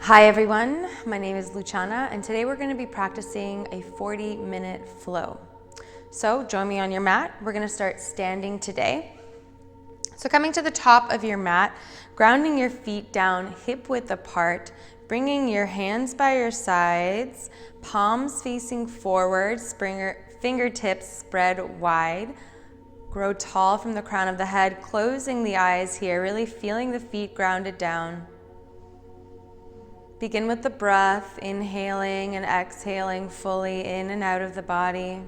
Hi everyone, my name is Luciana and today we're going to be practicing a 40-minute flow. So join me on your mat. We're going to start standing today. So coming to the top of your mat, grounding your feet down hip width apart, bringing your hands by your sides, palms facing forward, fingertips spread wide. Grow tall from the crown of the head, closing the eyes here, really feeling the feet grounded down. Begin with the breath, inhaling and exhaling fully in and out of the body.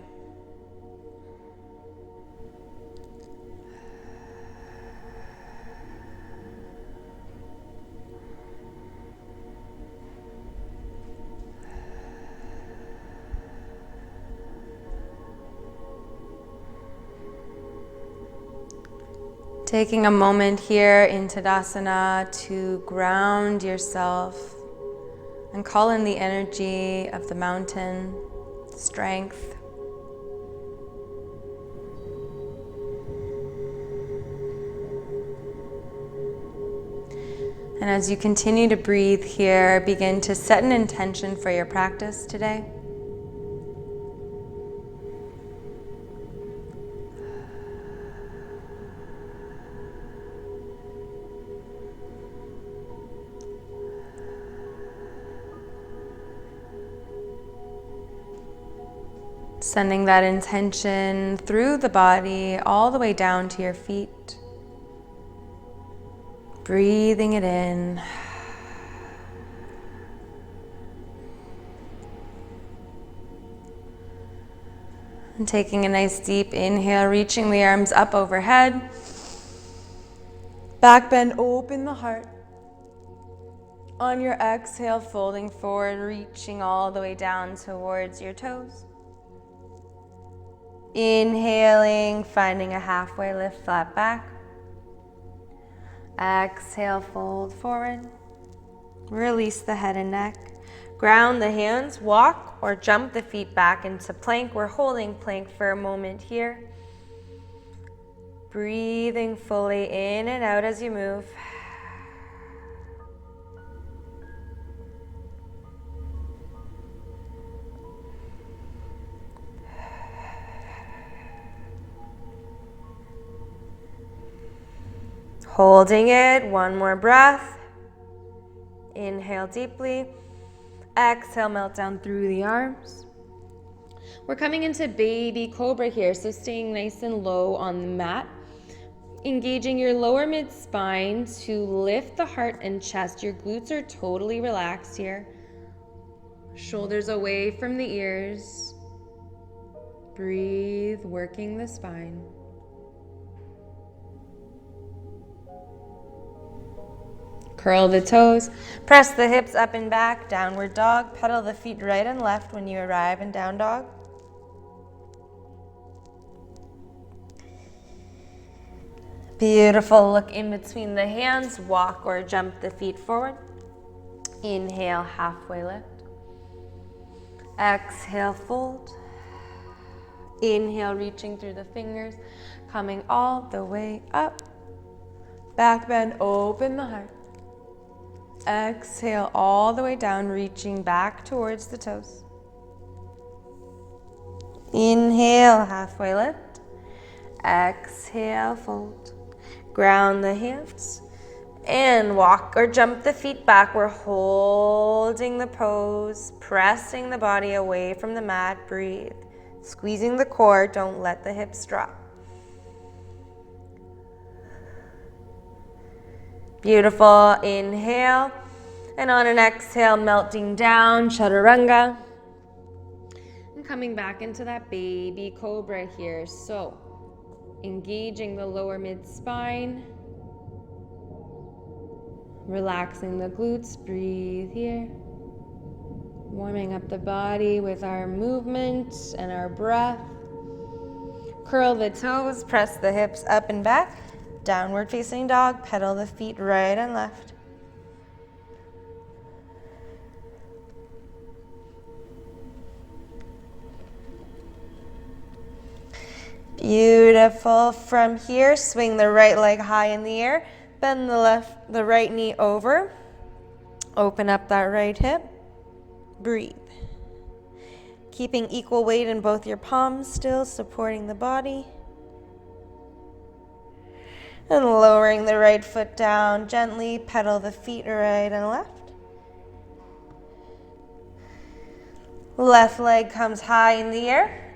Taking a moment here in Tadasana to ground yourself and call in the energy of the mountain, strength. And as you continue to breathe here, begin to set an intention for your practice today. Sending that intention through the body all the way down to your feet. Breathing it in. And taking a nice deep inhale, reaching the arms up overhead. Back bend, open the heart. On your exhale, folding forward, reaching all the way down towards your toes. Inhaling, finding a halfway lift, flat back. Exhale, fold forward. Release the head and neck. Ground the hands, walk or jump the feet back into plank. We're holding plank for a moment here. Breathing fully in and out as you move. Holding it, one more breath. Inhale deeply. Exhale, melt down through the arms. We're coming into baby cobra here, so staying nice and low on the mat. Engaging your lower mid spine to lift the heart and chest. Your glutes are totally relaxed here. Shoulders away from the ears. Breathe, working the spine. Curl the toes, press the hips up and back, downward dog, pedal the feet right and left when you arrive in down dog. Beautiful, look in between the hands, walk or jump the feet forward. Inhale, halfway lift. Exhale, fold. Inhale, reaching through the fingers, coming all the way up. Back bend, open the heart. Exhale all the way down, reaching back towards the toes. Inhale, halfway lift. Exhale, fold. Ground the hands and walk or jump the feet back. We're holding the pose, pressing the body away from the mat. Breathe. Squeezing the core, don't let the hips drop. Beautiful, inhale, and on an exhale, melting down, chaturanga. And coming back into that baby cobra here. So, engaging the lower mid spine. Relaxing the glutes, breathe here. Warming up the body with our movement and our breath. Curl the toes, press the hips up and back. Downward facing dog, pedal the feet right and left. Beautiful. From here, swing the right leg high in the air, bend the right knee over. Open up that right hip. Breathe. Keeping equal weight in both your palms, still supporting the body. And lowering the right foot down, gently pedal the feet right and left. Left leg comes high in the air.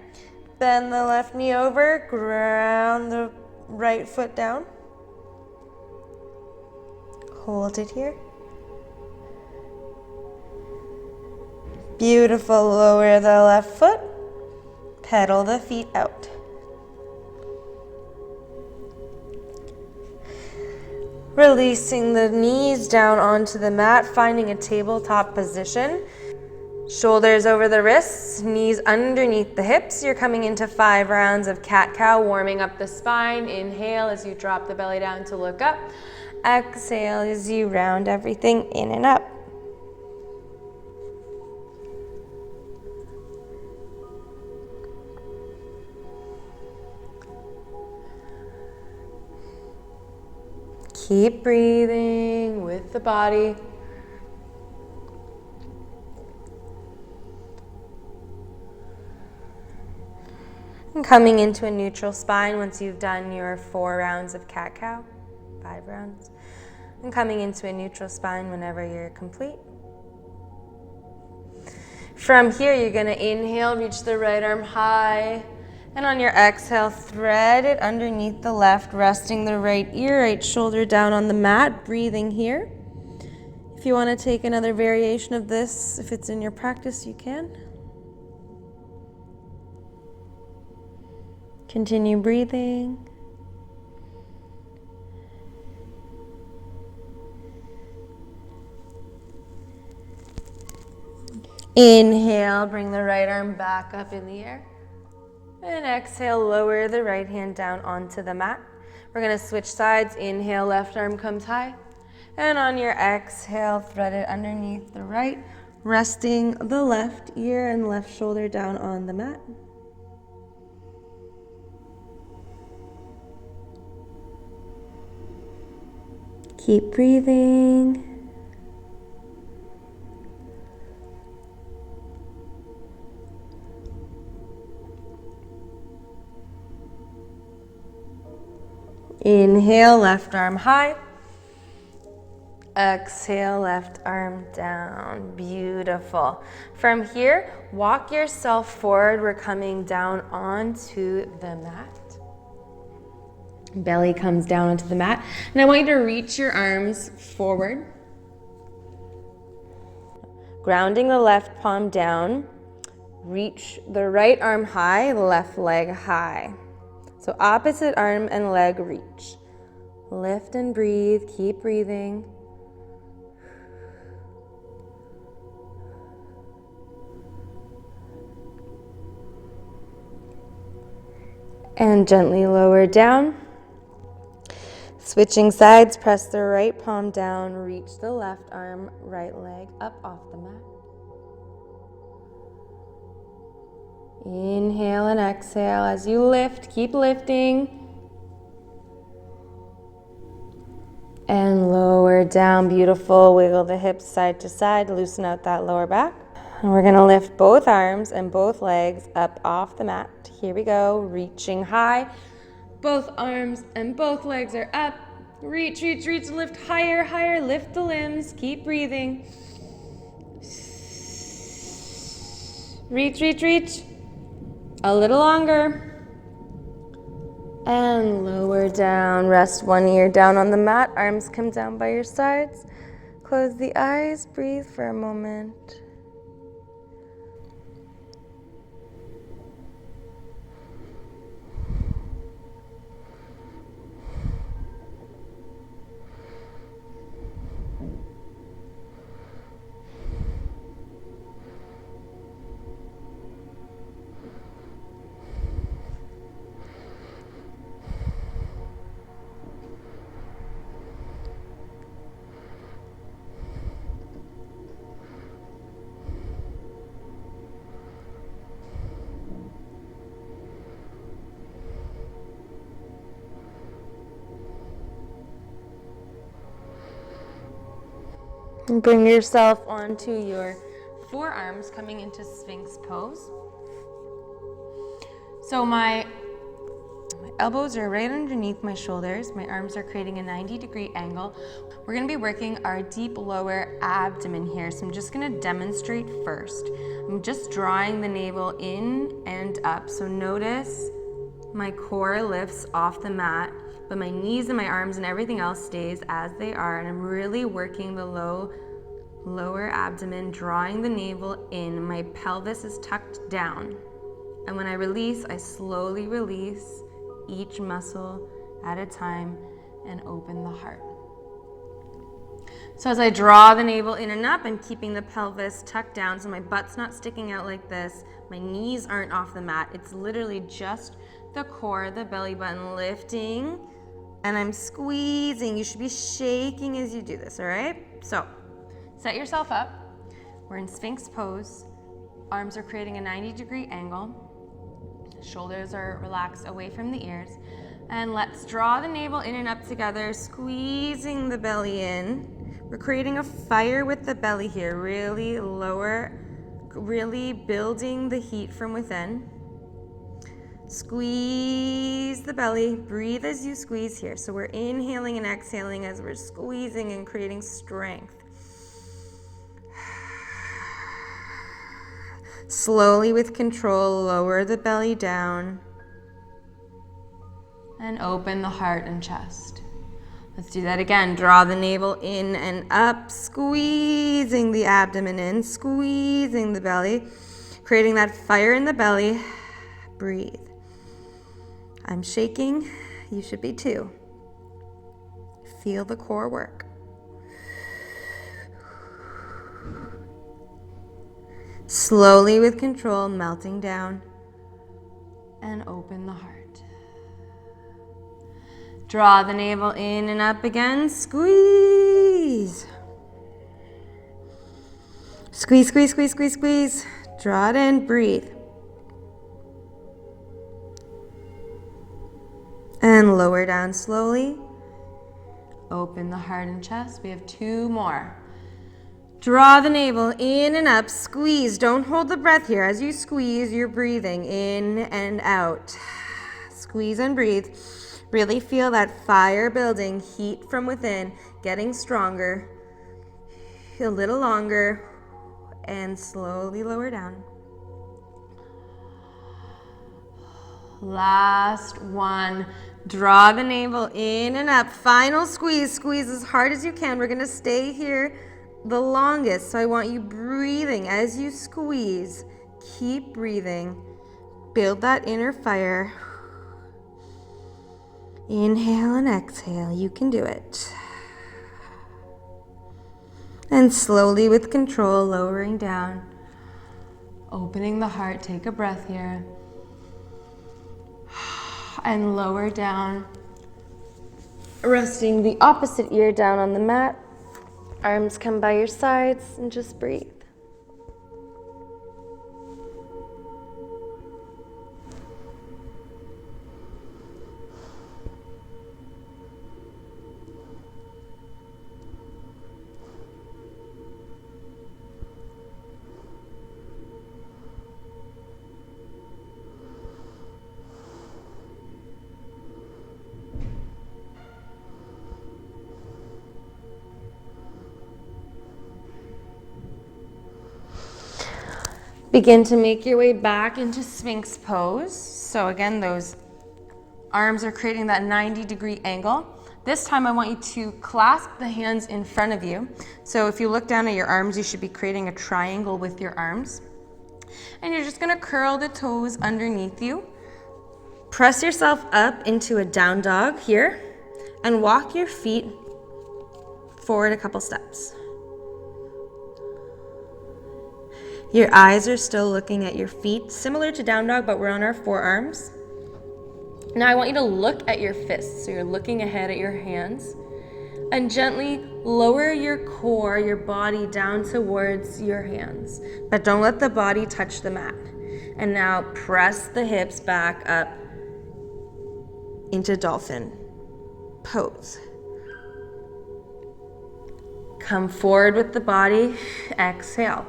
Bend the left knee over, ground the right foot down. Hold it here. Beautiful, lower the left foot. Pedal the feet out. Releasing the knees down onto the mat, finding a tabletop position. Shoulders over the wrists, knees underneath the hips. You're coming into 5 rounds of cat-cow, warming up the spine. Inhale as you drop the belly down to look up. Exhale as you round everything in and up. Keep breathing with the body. And coming into a neutral spine once you've done your 4 rounds of cat-cow, 5 rounds. And coming into a neutral spine whenever you're complete. From here, you're going to inhale, reach the right arm high. And on your exhale, thread it underneath the left, resting the right ear, right shoulder down on the mat, breathing here. If you want to take another variation of this, if it's in your practice, you can. Continue breathing. Inhale, bring the right arm back up in the air. And exhale, lower the right hand down onto the mat. We're going to switch sides. Inhale, left arm comes high. And on your exhale, thread it underneath the right, resting the left ear and left shoulder down on the mat. Keep breathing. Inhale, left arm high. Exhale, left arm down. Beautiful. From here, walk yourself forward. We're coming down onto the mat. Belly comes down onto the mat. And I want you to reach your arms forward. Grounding the left palm down. Reach the right arm high, left leg high. So opposite arm and leg reach. Lift and breathe. Keep breathing. And gently lower down. Switching sides, press the right palm down, reach the left arm, right leg up off the mat. Inhale and exhale as you lift, keep lifting. And lower down, beautiful. Wiggle the hips side to side, loosen out that lower back. And we're gonna lift both arms and both legs up off the mat. Here we go, reaching high. Both arms and both legs are up. Reach, reach, reach, lift higher, higher, lift the limbs, keep breathing. Reach, reach, reach. A little longer. And lower down, rest one ear down on the mat, arms come down by your sides. Close the eyes, breathe for a moment. And bring yourself onto your forearms, coming into Sphinx pose. So my elbows are right underneath my shoulders. My arms are creating a 90-degree angle. We're gonna be working our deep lower abdomen here. So I'm just gonna demonstrate first. I'm just drawing the navel in and up. So notice my core lifts off the mat, but my knees and my arms and everything else stays as they are. And I'm really working the lower abdomen, drawing the navel in. My pelvis is tucked down. And when I release, I slowly release each muscle at a time and open the heart. So as I draw the navel in and up, I'm keeping the pelvis tucked down so my butt's not sticking out like this. My knees aren't off the mat. It's literally just the core, the belly button lifting, and I'm squeezing. You should be shaking as you do this, all right? So set yourself up. We're in Sphinx pose. Arms are creating a 90-degree angle. Shoulders are relaxed away from the ears. And let's draw the navel in and up together, squeezing the belly in. We're creating a fire with the belly here, really building the heat from within. Squeeze the belly, breathe as you squeeze here. So we're inhaling and exhaling as we're squeezing and creating strength. Slowly with control, lower the belly down and open the heart and chest. Let's do that again. Draw the navel in and up, squeezing the abdomen in, squeezing the belly, creating that fire in the belly. Breathe. I'm shaking. You should be too. Feel the core work. Slowly with control, melting down and open the heart. Draw the navel in and up again, squeeze. Squeeze, squeeze, squeeze, squeeze, squeeze. Draw it in, breathe. And lower down slowly. Open the heart and chest. We have 2 more. Draw the navel in and up, squeeze. Don't hold the breath here. As you squeeze, you're breathing in and out. Squeeze and breathe. Really feel that fire building, heat from within, getting stronger. A little longer, and slowly lower down. Last one. Draw the navel in and up. Final squeeze. Squeeze as hard as you can. We're going to stay here the longest. So I want you breathing as you squeeze. Keep breathing. Build that inner fire. Inhale and exhale. You can do it. And slowly with control, lowering down. Opening the heart. Take a breath here. And lower down. Resting the opposite ear down on the mat. Arms come by your sides and just breathe. Begin to make your way back into Sphinx pose. So again, those arms are creating that 90-degree angle. This time I want you to clasp the hands in front of you. So if you look down at your arms, you should be creating a triangle with your arms. And you're just gonna curl the toes underneath you. Press yourself up into a down dog here and walk your feet forward a couple steps. Your eyes are still looking at your feet, similar to down dog, but we're on our forearms. Now I want you to look at your fists. So you're looking ahead at your hands and gently lower your core, your body down towards your hands, but don't let the body touch the mat. And now press the hips back up into dolphin pose. Come forward with the body. Exhale.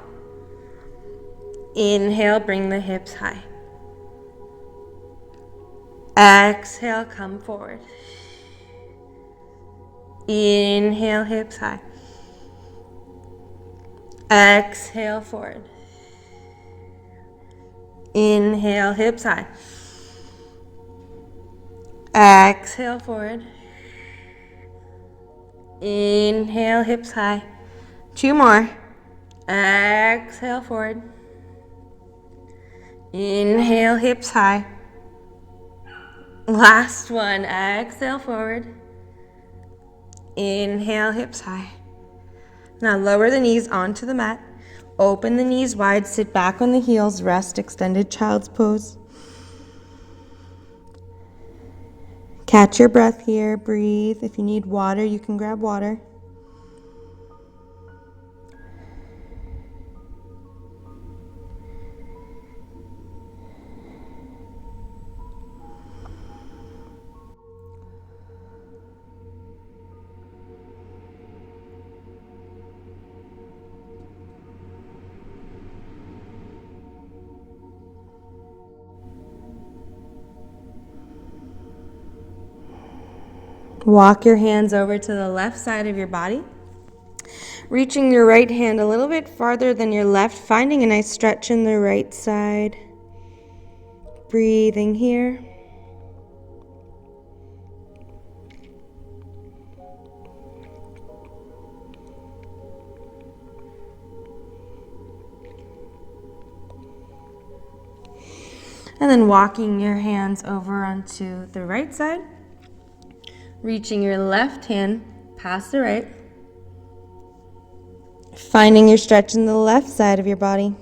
Inhale, bring the hips high. Exhale, come forward. Inhale, hips high. Exhale, forward. Inhale, hips high. Exhale, forward. Inhale, hips high. 2 more. Exhale, forward. Inhale, hips high. Last one. Exhale, forward. Inhale, hips high. Now lower the knees onto the mat. Open the knees wide. Sit back on the heels. Rest, extended child's pose. Catch your breath here. Breathe. If you need water, you can grab water. Walk your hands over to the left side of your body, reaching your right hand a little bit farther than your left, finding a nice stretch in the right side. Breathing here. And then walking your hands over onto the right side. Reaching your left hand past the right. Finding your stretch in the left side of your body.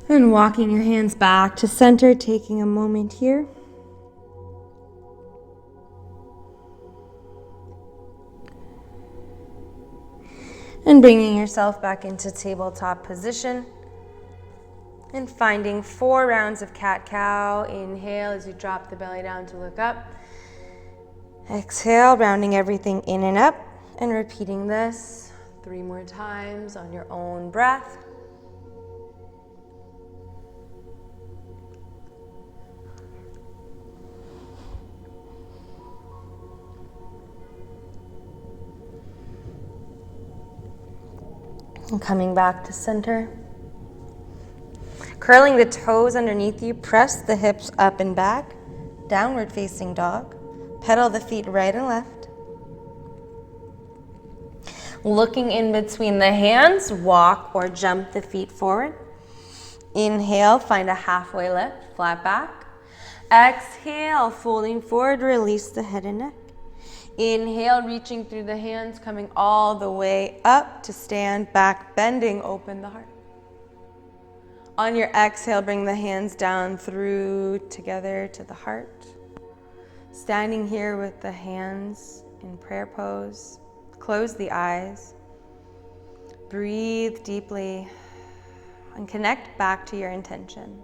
And walking your hands back to center, taking a moment here. And bringing yourself back into tabletop position. And finding 4 rounds of cat-cow. Inhale as you drop the belly down to look up. Exhale, rounding everything in and up. And repeating this 3 more times on your own breath. And coming back to center. Curling the toes underneath you, press the hips up and back. Downward facing dog. Pedal the feet right and left. Looking in between the hands, walk or jump the feet forward. Inhale, find a halfway lift, flat back. Exhale, folding forward, release the head and neck. Inhale, reaching through the hands, coming all the way up to stand back, bending, open the heart. On your exhale, bring the hands down through together to the heart. Standing here with the hands in prayer pose. Close the eyes. Breathe deeply and connect back to your intention.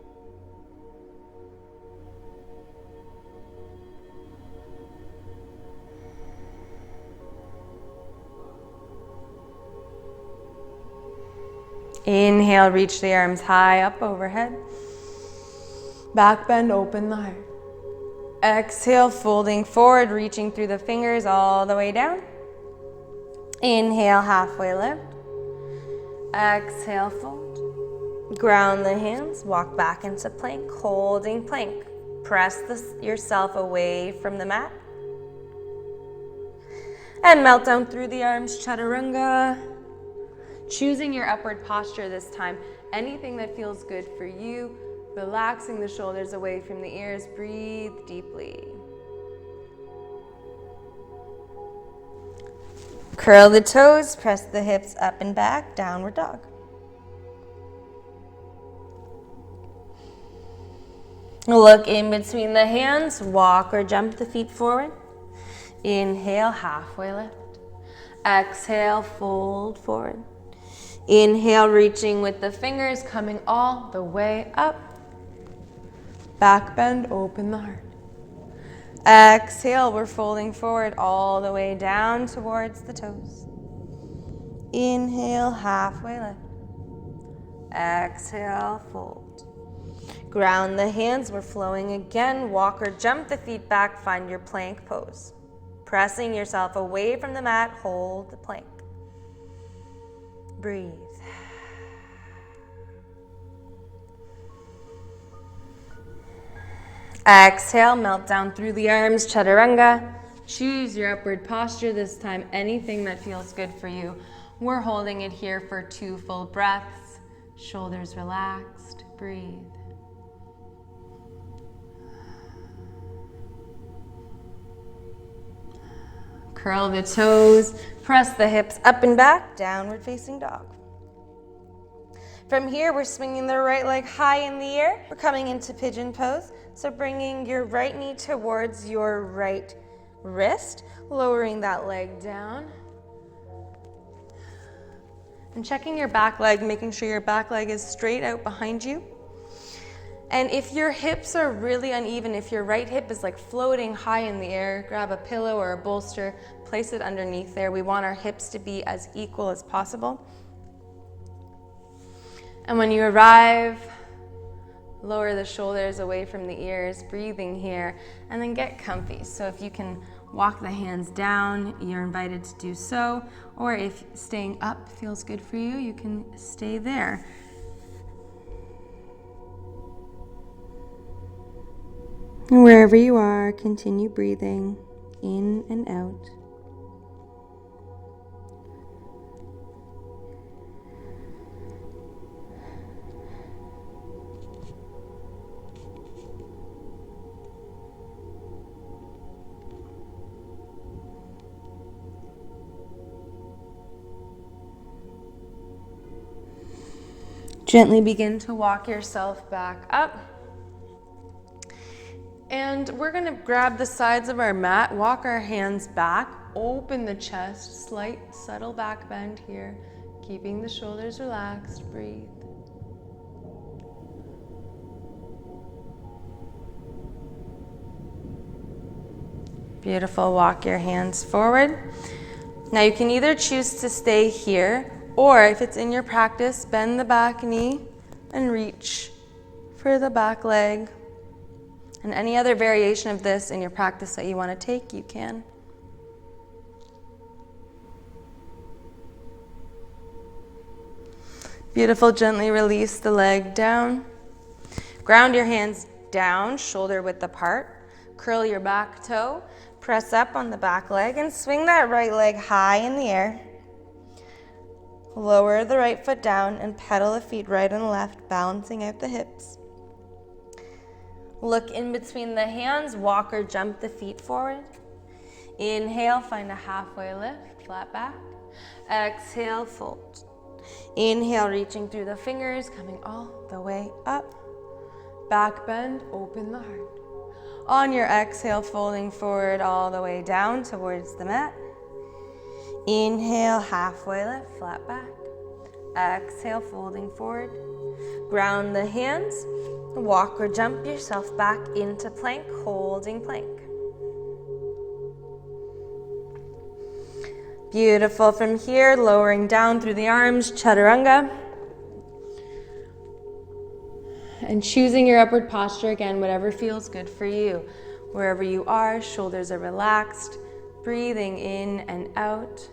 Inhale, reach the arms high up overhead. Back bend, open the heart. Exhale, folding forward, reaching through the fingers all the way down. Inhale, halfway lift. Exhale, fold. Ground the hands, walk back into plank, holding plank. Press yourself away from the mat. And melt down through the arms, chaturanga. Choosing your upward posture this time. Anything that feels good for you. Relaxing the shoulders away from the ears. Breathe deeply. Curl the toes, press the hips up and back, downward dog. Look in between the hands, walk or jump the feet forward. Inhale, halfway lift. Exhale, fold forward. Inhale, reaching with the fingers, coming all the way up. Back bend, open the heart. Exhale, we're folding forward all the way down towards the toes. Inhale, halfway lift. Exhale, fold. Ground the hands, we're flowing again. Walk or jump the feet back, find your plank pose. Pressing yourself away from the mat, hold the plank. Breathe. Exhale, melt down through the arms, chaturanga. Choose your upward posture this time, anything that feels good for you. We're holding it here for 2 full breaths. Shoulders relaxed, breathe. Curl the toes, press the hips up and back, downward facing dog. From here, we're swinging the right leg high in the air. We're coming into pigeon pose. So bringing your right knee towards your right wrist, lowering that leg down. And checking your back leg, making sure your back leg is straight out behind you. And if your hips are really uneven, if your right hip is like floating high in the air, grab a pillow or a bolster, place it underneath there. We want our hips to be as equal as possible. And when you arrive, lower the shoulders away from the ears, breathing here, and then get comfy. So if you can walk the hands down, you're invited to do so. Or if staying up feels good for you, you can stay there. And wherever you are, continue breathing in and out. Gently begin to walk yourself back up. And we're going to grab the sides of our mat, walk our hands back, open the chest, slight, subtle back bend here, keeping the shoulders relaxed, breathe. Beautiful, walk your hands forward. Now you can either choose to stay here, or if it's in your practice, bend the back knee and reach for the back leg. And any other variation of this in your practice that you want to take, you can. Beautiful, gently release the leg down. Ground your hands down, shoulder width apart. Curl your back toe, press up on the back leg and swing that right leg high in the air. Lower the right foot down and pedal the feet right and left, balancing out the hips. Look in between the hands, walk or jump the feet forward. Inhale, find a halfway lift, flat back. Exhale, fold. Inhale, reaching through the fingers, coming all the way up. Back bend, open the heart. On your exhale, folding forward all the way down towards the mat. Inhale, halfway lift, flat back. Exhale, folding forward. Ground the hands. Walk or jump yourself back into plank, holding plank. Beautiful. From here, lowering down through the arms, chaturanga. And choosing your upward posture, again, whatever feels good for you. Wherever you are, shoulders are relaxed, breathing in and out.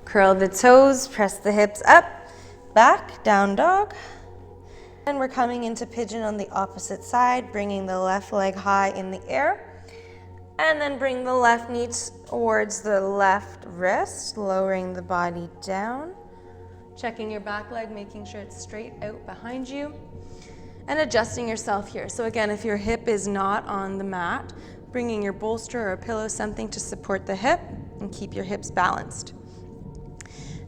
Curl the toes, press the hips up, back, down dog. And we're coming into pigeon on the opposite side, bringing the left leg high in the air. And then bring the left knee towards the left wrist, lowering the body down. Checking your back leg, making sure it's straight out behind you. And adjusting yourself here. So again, if your hip is not on the mat, bringing your bolster or a pillow, something to support the hip and keep your hips balanced.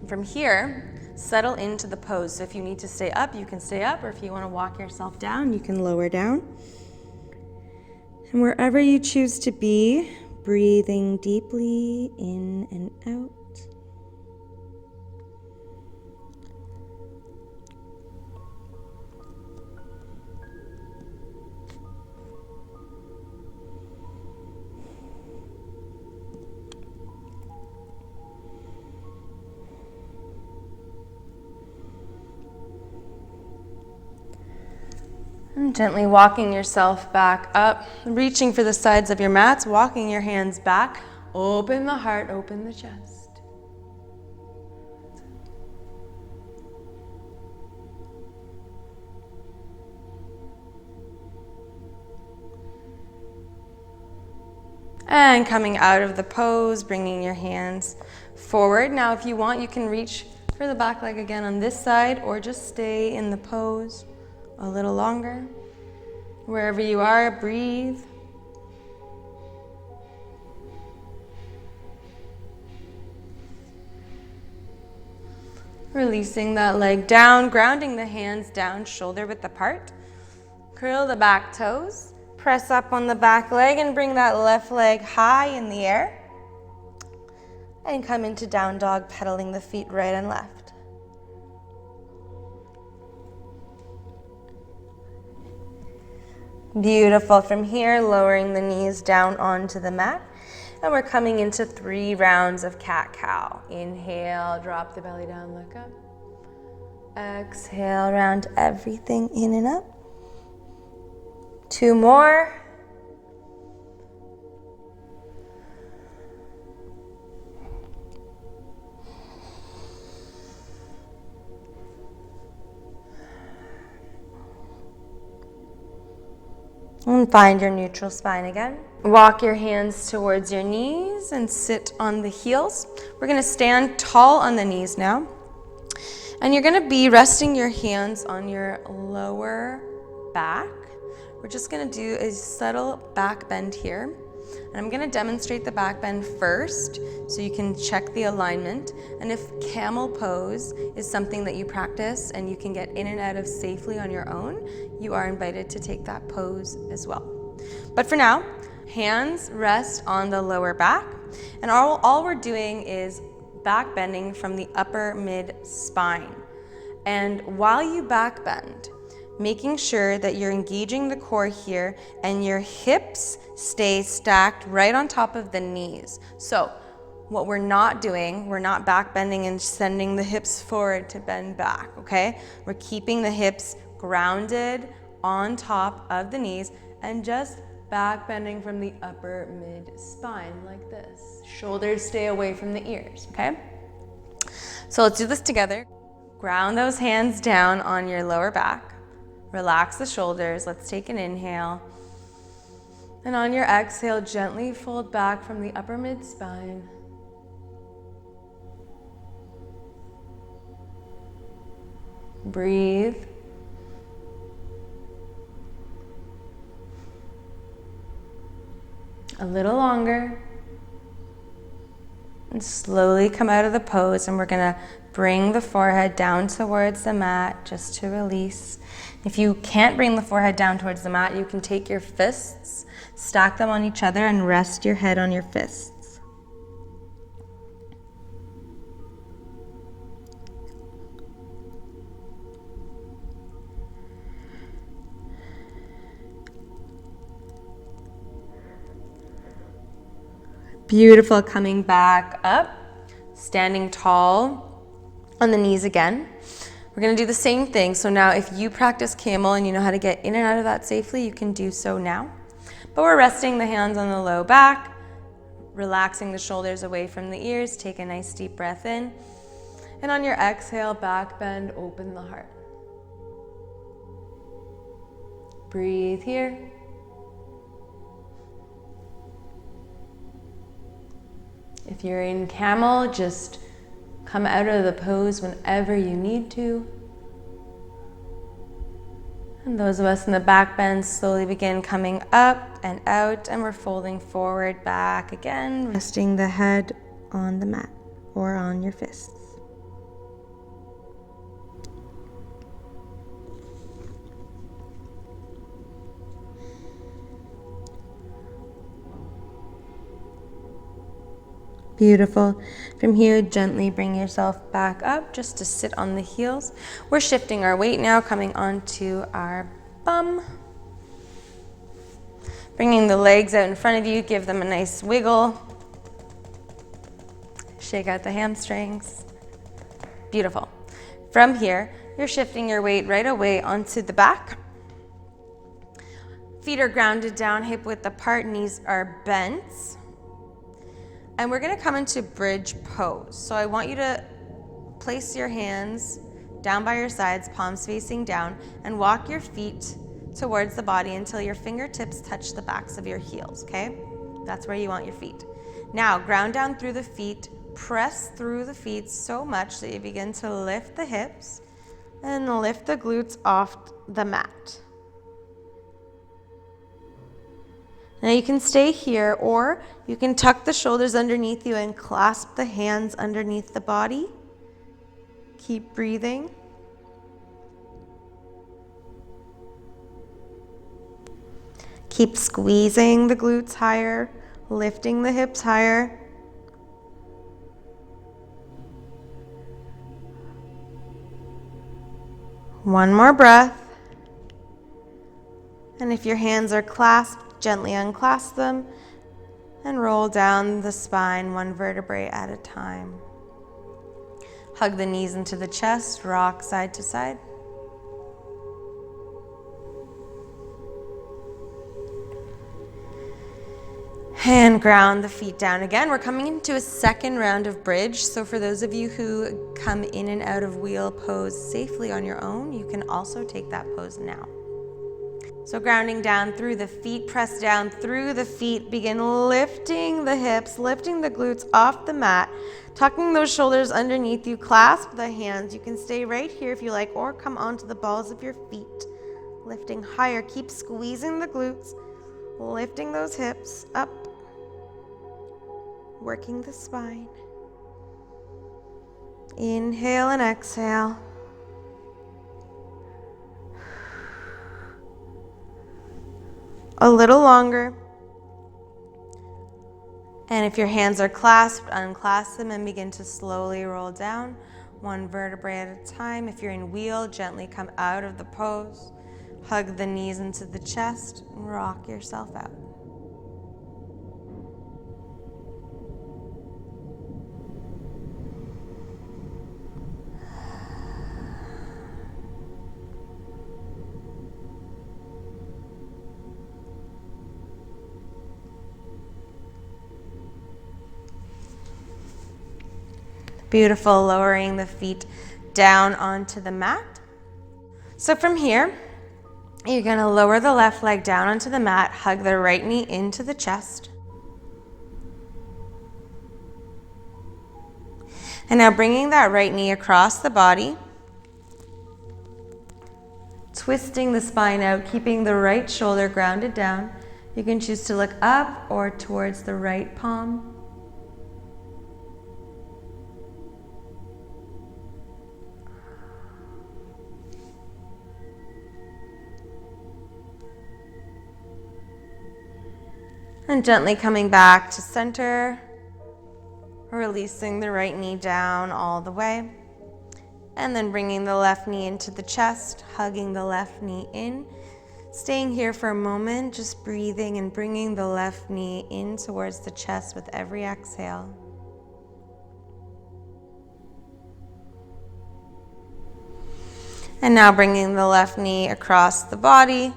From here, settle into the pose. So if you need to stay up, you can stay up, or if you want to walk yourself down, you can lower down. And wherever you choose to be, breathing deeply in and out. And gently walking yourself back up, reaching for the sides of your mats, walking your hands back. Open the heart, open the chest. And coming out of the pose, bringing your hands forward. Now, if you want, you can reach for the back leg again on this side, or just stay in the pose a little longer. Wherever you are, breathe. Releasing that leg down, grounding the hands down, shoulder width apart. Curl the back toes. Press up on the back leg and bring that left leg high in the air. And come into down dog, pedaling the feet right and left. Beautiful. From here, lowering the knees down onto the mat. And we're coming into 3 rounds of cat-cow. Inhale, drop the belly down, look up. Exhale, round everything in and up. 2 more. And find your neutral spine again. Walk your hands towards your knees and sit on the heels. We're going to stand tall on the knees now. And you're going to be resting your hands on your lower back. We're just going to do a subtle back bend here. And I'm going to demonstrate the back bend first so you can check the alignment. And if camel pose is something that you practice and you can get in and out of safely on your own, you are invited to take that pose as well. But for now, hands rest on the lower back. And all we're doing is back bending from the upper mid spine. And while you back bend, making sure that you're engaging the core here and your hips stay stacked right on top of the knees. So what we're not doing, we're not back bending and sending the hips forward to bend back, okay? We're keeping the hips grounded on top of the knees and just back bending from the upper mid spine like this. Shoulders stay away from the ears, okay? So let's do this together. Ground those hands down on your lower back. Relax the shoulders. Let's take an inhale. And on your exhale, gently fold back from the upper mid spine. Breathe. A little longer. And slowly come out of the pose, and we're going to bring the forehead down towards the mat just to release. If you can't bring the forehead down towards the mat, you can take your fists, stack them on each other, and rest your head on your fists. Beautiful. Coming back up, standing tall on the knees again. We're going to do the same thing. So now if you practice camel and you know how to get in and out of that safely, you can do so now. But we're resting the hands on the low back, relaxing the shoulders away from the ears. Take a nice deep breath in. And on your exhale, back bend, open the heart. Breathe here. If you're in camel, just come out of the pose whenever you need to. And those of us in the back bend slowly begin coming up and out, and we're folding forward, back again, resting the head on the mat or on your fists. Beautiful. From here, gently bring yourself back up just to sit on the heels. We're shifting our weight now, coming onto our bum. Bringing the legs out in front of you, give them a nice wiggle. Shake out the hamstrings. Beautiful. From here, you're shifting your weight right away onto the back. Feet are grounded down, hip width apart, knees are bent. And we're gonna come into bridge pose. So I want you to place your hands down by your sides, palms facing down, and walk your feet towards the body until your fingertips touch the backs of your heels, okay? That's where you want your feet. Now, ground down through the feet, press through the feet so much that you begin to lift the hips and lift the glutes off the mat. Now you can stay here, or you can tuck the shoulders underneath you and clasp the hands underneath the body. Keep breathing. Keep squeezing the glutes higher, lifting the hips higher. One more breath. And if your hands are clasped, gently unclasp them and roll down the spine one vertebrae at a time. Hug the knees into the chest, rock side to side. And ground the feet down again. We're coming into a second round of bridge. So for those of you who come in and out of wheel pose safely on your own, you can also take that pose now. So grounding down through the feet, press down through the feet, begin lifting the hips, lifting the glutes off the mat, tucking those shoulders underneath you, clasp the hands. You can stay right here if you like, or come onto the balls of your feet, lifting higher. Keep squeezing the glutes, lifting those hips up, working the spine. Inhale and exhale. A little longer. And if your hands are clasped, unclasp them and begin to slowly roll down, one vertebrae at a time. If you're in wheel, gently come out of the pose. Hug the knees into the chest and rock yourself out. Beautiful, lowering the feet down onto the mat. So from here, you're gonna lower the left leg down onto the mat, hug the right knee into the chest. And now bringing that right knee across the body, twisting the spine out, keeping the right shoulder grounded down. You can choose to look up or towards the right palm. And gently coming back to center, releasing the right knee down all the way. And then bringing the left knee into the chest, hugging the left knee in. Staying here for a moment, just breathing and bringing the left knee in towards the chest with every exhale. And now bringing the left knee across the body,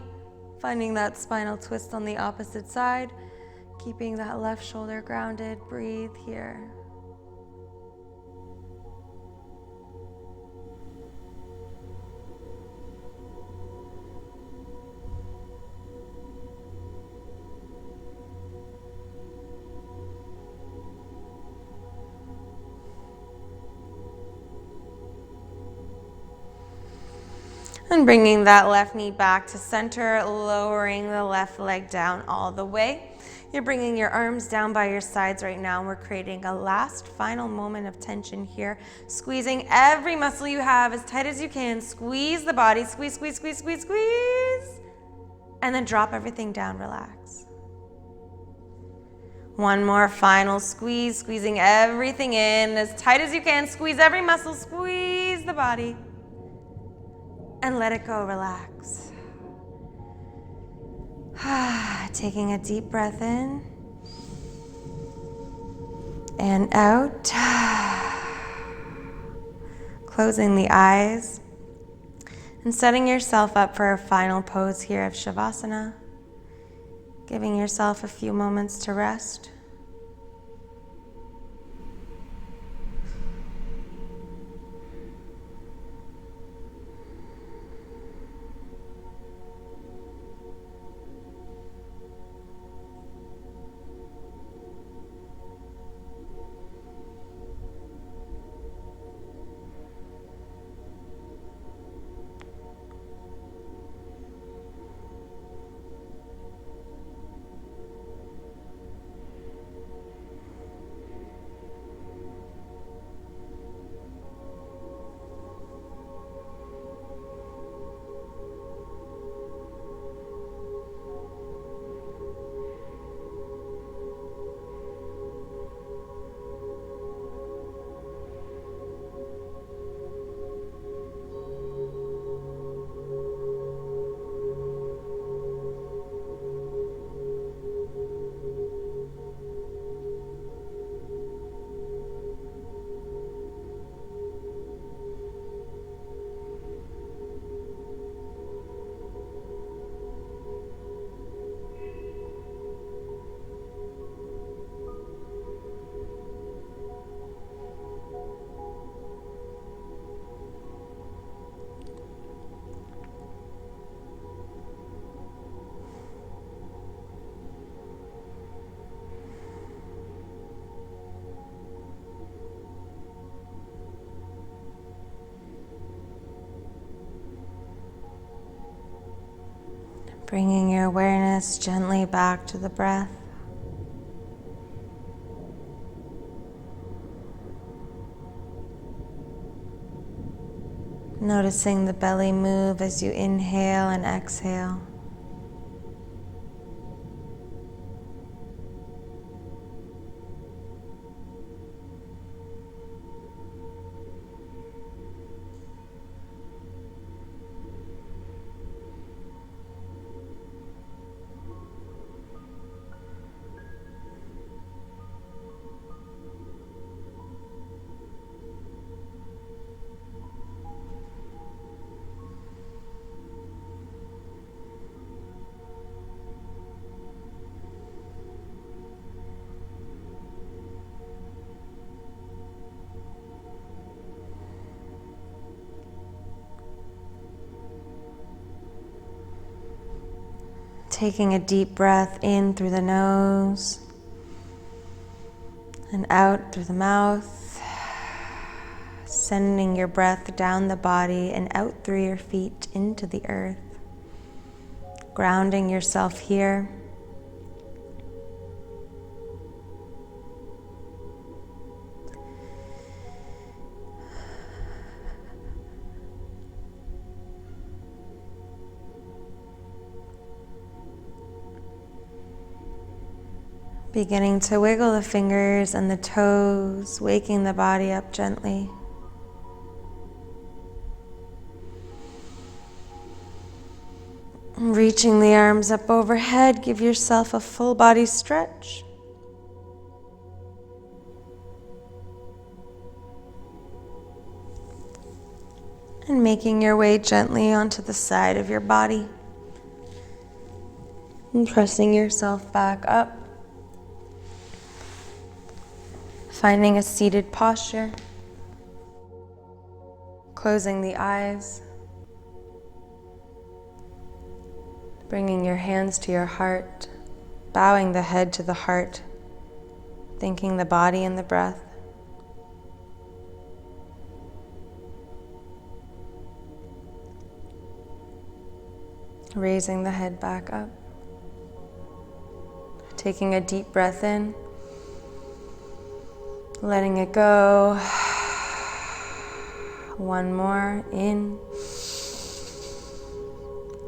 finding that spinal twist on the opposite side. Keeping that left shoulder grounded, breathe here. And bringing that left knee back to center, lowering the left leg down all the way. You're bringing your arms down by your sides right now, and we're creating a last final moment of tension here. Squeezing every muscle you have as tight as you can. Squeeze the body, squeeze, squeeze, squeeze, squeeze, squeeze. And then drop everything down, relax. One more final squeeze, squeezing everything in as tight as you can. Squeeze every muscle, squeeze the body. And let it go, relax. Taking a deep breath in and out. Closing the eyes and setting yourself up for a final pose here of Shavasana. Giving yourself a few moments to rest. Bringing your awareness gently back to the breath. Noticing the belly move as you inhale and exhale. Taking a deep breath in through the nose and out through the mouth. Sending your breath down the body and out through your feet into the earth. Grounding yourself here. Beginning to wiggle the fingers and the toes, waking the body up gently. Reaching the arms up overhead, give yourself a full body stretch. And making your way gently onto the side of your body. And pressing yourself back up. Finding a seated posture. Closing the eyes. Bringing your hands to your heart. Bowing the head to the heart. Thanking the body and the breath. Raising the head back up. Taking a deep breath in. Letting it go. One more, in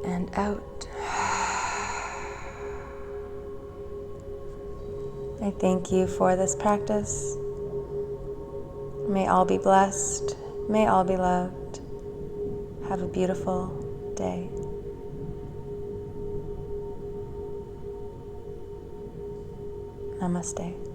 and out. I thank you for this practice. May all be blessed. May all be loved. Have a beautiful day. Namaste.